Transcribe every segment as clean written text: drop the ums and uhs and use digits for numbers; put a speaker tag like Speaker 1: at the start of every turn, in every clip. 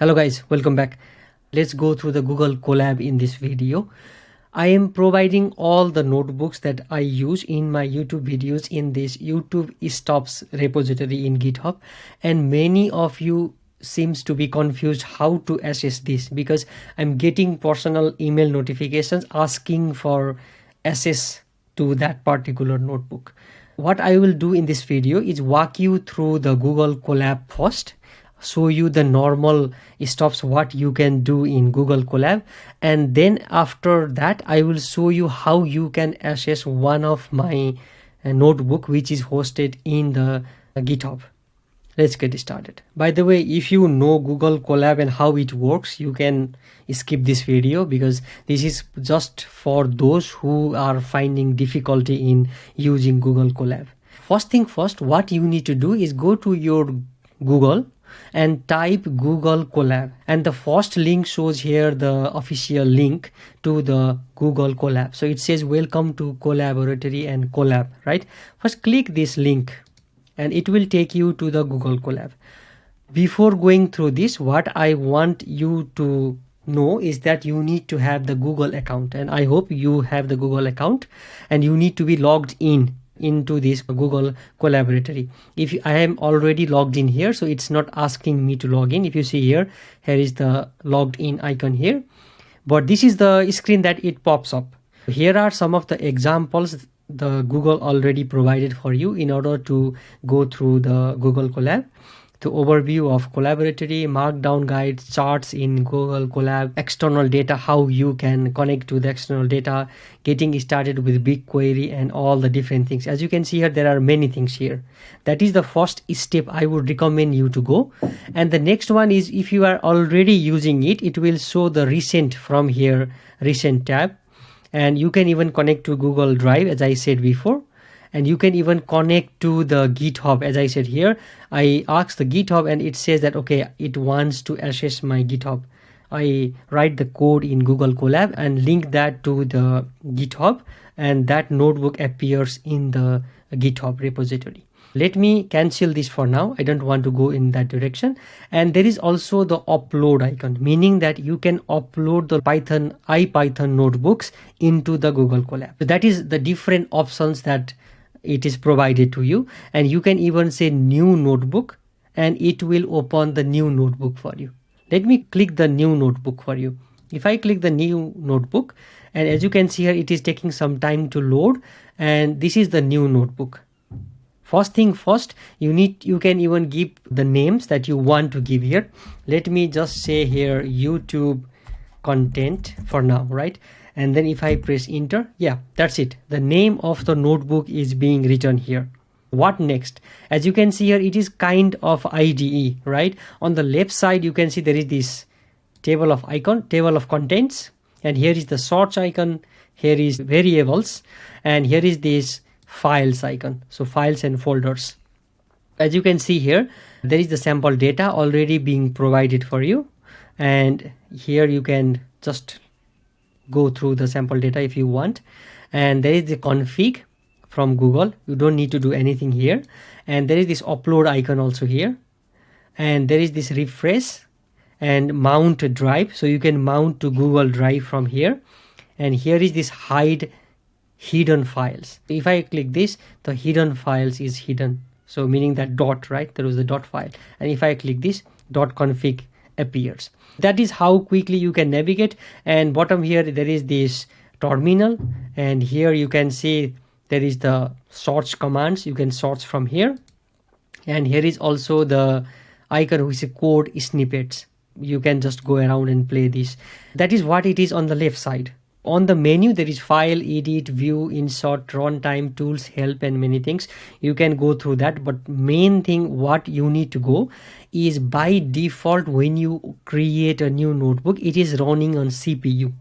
Speaker 1: Hello guys, welcome back. Let's go through the Google Colab in this video. I am providing all the notebooks that I use in my YouTube videos in this YouTube stops repository in GitHub, and many of you seems to be confused how to access this because I'm getting personal email notifications asking for access to that particular notebook. What I will do in this video is walk you through the Google Colab first, show you the normal stops what you can do in Google Colab, and then after that I will show you how you can access one of my notebook which is hosted in the GitHub. Let's get started. By the way, if you know Google Colab and how it works, you can skip this video because this is just for those who are finding difficulty in using Google Colab. First thing first, what you need to do is go to your Google and type Google Colab, and the first link shows here the official link to the Google Colab. So it says welcome to Collaboratory and Colab, right? First click this link and it will take you to the Google Colab. Before going through this, what I want you to know is that you need to have the Google account, and I hope you have the Google account and you need to be logged in into this Google Collaboratory. If I am already logged in here, so it's not asking me to log in. If you see here is the logged in icon here, but this is the screen that it pops up. Here are some of the examples the Google already provided for you in order to go through the Google Colab. The overview of Collaboratory, markdown guides, charts in Google Colab, external data, how you can connect to the external data, getting started with BigQuery, and all the different things. As you can see here, there are many things here. That is the first step I would recommend you to go. And the next one is, if you are already using it, it will show the recent from here, recent tab. And you can even connect to Google Drive, as I said before. And you can even connect to the GitHub. As I said here, I asked the GitHub and it says that okay, it wants to access my GitHub. I write the code in Google Colab and link that to the GitHub, and that notebook appears in the GitHub repository. Let me cancel this for now. I don't want to go in that direction. And there is also the upload icon, meaning that you can upload the IPython notebooks into the Google Colab. So that is the different options that it is provided to you, and you can even say new notebook and it will open the new notebook for you. Let me click the new notebook for you. If I click the new notebook, and as you can see here, it is taking some time to load, and this is the new notebook. First thing first, you can even give the names that you want to give here. Let me just say here YouTube content for now, right? And then if I press enter, yeah, that's it. The name of the notebook is being written here. What next? As you can see here, it is kind of IDE, right? On the left side, you can see there is this table of contents, and here is the search icon, here is variables, and here is this files icon. So files and folders. As you can see here, there is the sample data already being provided for you, and here you can just go through the sample data if you want. And there is the config from Google. You don't need to do anything here. And there is this upload icon also here, and there is this refresh and mount drive, so you can mount to Google Drive from here. And here is this hide hidden files. If I click this, the hidden files is hidden, so meaning that dot, right, there was the dot file. And if I click this, dot config appears. That is how quickly you can navigate. And bottom here there is this terminal, and here you can see there is the search commands. You can search from here, and here is also the icon which is code snippets. You can just go around and play this. That is what it is on the left side. On the menu, there is file, edit, view, insert, runtime, tools, help, and many things. You can go through that, but main thing what you need to go is by default when you create a new notebook, it is running on CPU.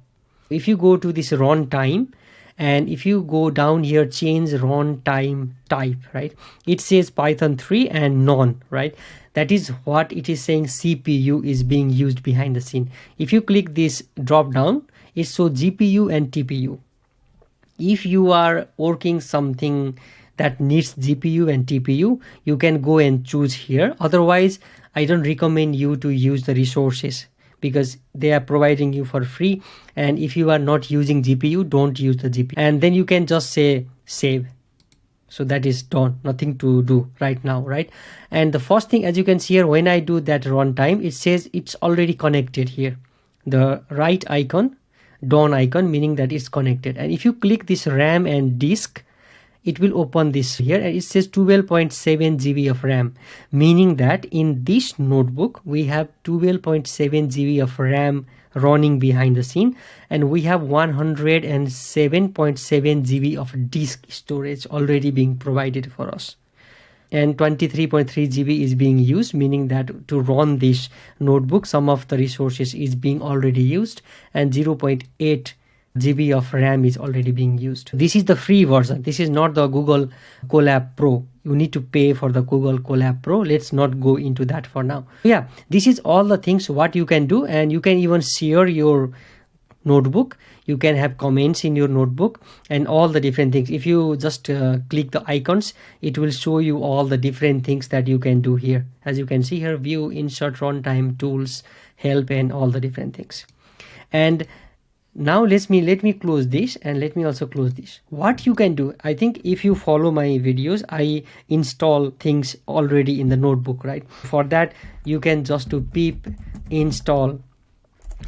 Speaker 1: If you go to this runtime, and if you go down here, change runtime type, right, it says Python 3 and none, right? That is what it is saying, CPU is being used behind the scene. If you click this drop down, it shows GPU and TPU. If you are working something that needs GPU and TPU, you can go and choose here. Otherwise, I don't recommend you to use the resources because they are providing you for free. And if you are not using GPU, don't use the GPU. And then you can just say save. So that is done, nothing to do right now, right? And the first thing, as you can see here, when I do that runtime, it says it's already connected here. The right icon, done icon, meaning that it's connected. And if you click this RAM and disk, it will open this here, and it says 12.7 GB of RAM, meaning that in this notebook we have 12.7 GB of RAM running behind the scene, and we have 107.7 GB of disk storage already being provided for us, and 23.3 GB is being used, meaning that to run this notebook some of the resources is being already used, and 0.8 GB of RAM is already being used. This is the free version. This is not the Google Colab Pro. You need to pay for the Google Colab Pro. Let's not go into that for now. Yeah, this is all the things what you can do, and you can even share your notebook. You can have comments in your notebook and all the different things. If you just click the icons, it will show you all the different things that you can do here. As you can see here, view, insert, runtime, tools, help, and all the different things. And now let me close this, and let me also close this. What you can do, I think if you follow my videos, I install things already in the notebook, right? For that, you can just do pip install,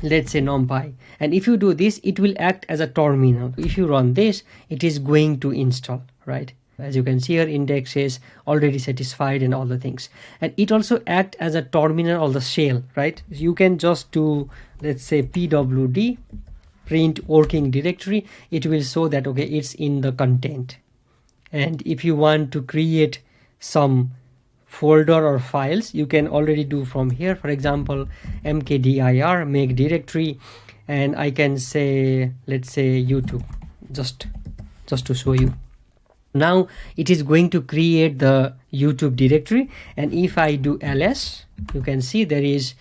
Speaker 1: let's say numpy, and if you do this, it will act as a terminal. If you run this, it is going to install, right? As you can see here, index is already satisfied and all the things, and it also act as a terminal or the shell, right? You can just do, let's say pwd print working directory. It will show that okay, it's in the content. And if you want to create some folder or files, you can already do from here. For example, mkdir make directory, and I can say, let's say YouTube, just to show you. Now it is going to create the YouTube directory, and if I do ls, you can see there is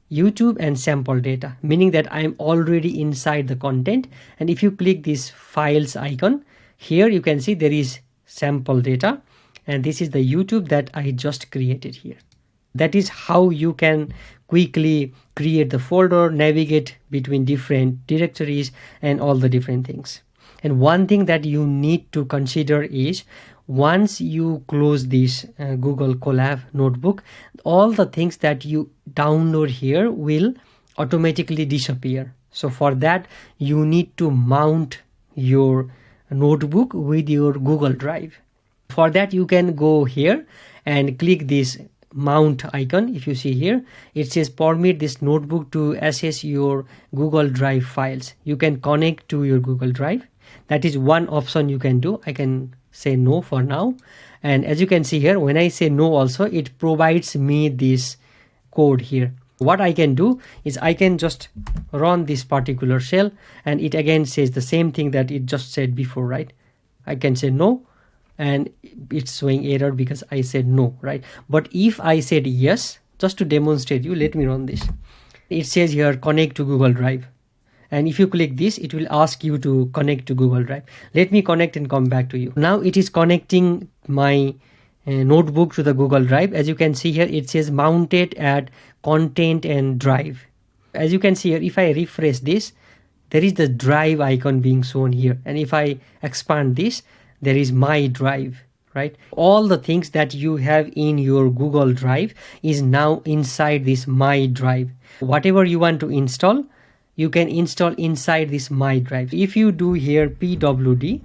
Speaker 1: YouTube and sample data, meaning that I'm already inside the content. And if you click this files icon here, you can see there is sample data, and this is the YouTube that I just created here. That is how you can quickly create the folder, navigate between different directories and all the different things. And one thing that you need to consider is, once you close this Google Colab notebook, all the things that you download here will automatically disappear. So for that, you need to mount your notebook with your Google Drive. For that, you can go here and click this mount icon. If you see here, it says permit this notebook to access your Google Drive files. You can connect to your Google Drive. That is one option you can do. I can say no for now, and as you can see here, when I say no also, it provides me this code here. What I can do is I can just run this particular shell, and it again says the same thing that it just said before, right? I can say no, and it's showing error because I said no, right? But if I said yes, just to demonstrate you, let me run this. It says here connect to Google Drive. And if you click this, it will ask you to connect to Google Drive. Let me connect and come back to you. Now it is connecting my notebook to the Google Drive. As you can see here, it says mounted at content and drive. As you can see here, if I refresh this, there is the drive icon being shown here. And if I expand this, there is my drive, right? All the things that you have in your Google Drive is now inside this my drive. Whatever you want to install, you can install inside this my drive. If you do here pwd,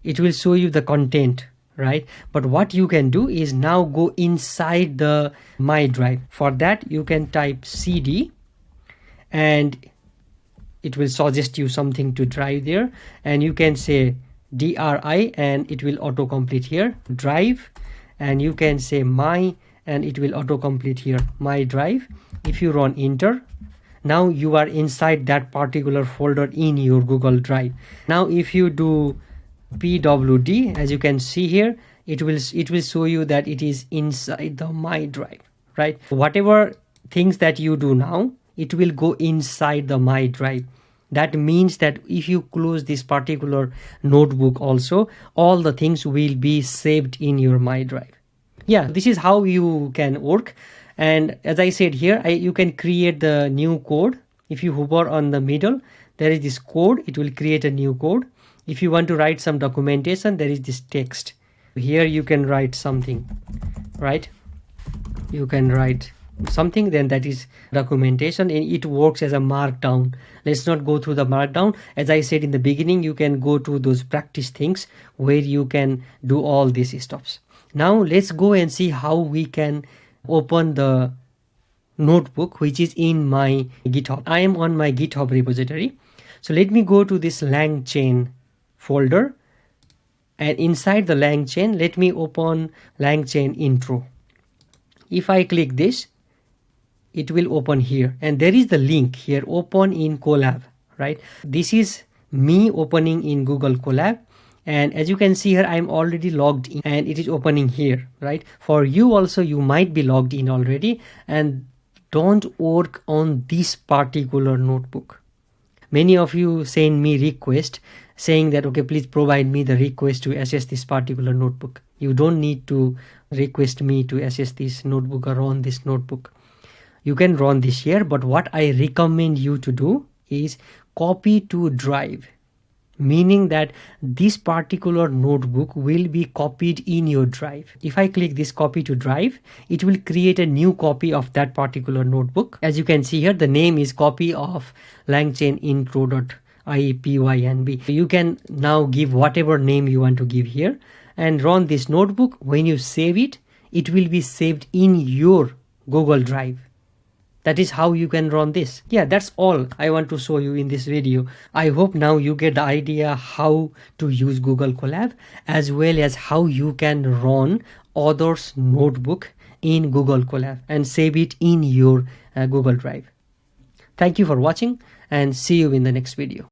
Speaker 1: it will show you the content, right? But what you can do is now go inside the my drive. For that, you can type cd, and it will suggest you something to drive there, and you can say dri, and it will autocomplete here, drive, and you can say my, and it will autocomplete here, my drive. If you run enter, now you are inside that particular folder in your Google Drive. Now if you do pwd, as you can see here, it will show you that it is inside the my drive, right? Whatever things that you do now, it will go inside the my drive. That means that if you close this particular notebook also, all the things will be saved in your My Drive. Yeah, this is how you can work. And as I said here, you can create the new code. If you hover on the middle, there is this code. It will create a new code. If you want to write some documentation, there is this text. Here you can write something, right? You can write something, then that is documentation, and it works as a markdown. Let's not go through the markdown. As I said in the beginning, you can go to those practice things where you can do all these stuffs. Now let's go and see how we can open the notebook which is in my GitHub. I am on my GitHub repository. So let me go to this LangChain folder, and inside the LangChain, let me open LangChain intro. If I click this, it will open here, and there is the link here, open in Colab, right? This is me opening in Google Colab, and as you can see here, I'm already logged in and it is opening here, right? For you also, you might be logged in already, and don't work on this particular notebook. Many of you send me request saying that, okay, please provide me the request to access this particular notebook. You don't need to request me to access this notebook or run this notebook. You can run this here, but what I recommend you to do is copy to drive, meaning that this particular notebook will be copied in your drive. If I click this copy to drive, it will create a new copy of that particular notebook. As you can see here, the name is copy of LangChain intro.ipynb. You can now give whatever name you want to give here and run this notebook. When you save it, it will be saved in your Google Drive. That is how you can run this. Yeah, that's all I want to show you in this video. I hope now you get the idea how to use Google Colab, as well as how you can run others' notebook in Google Colab and save it in your Google Drive. Thank you for watching, and see you in the next video.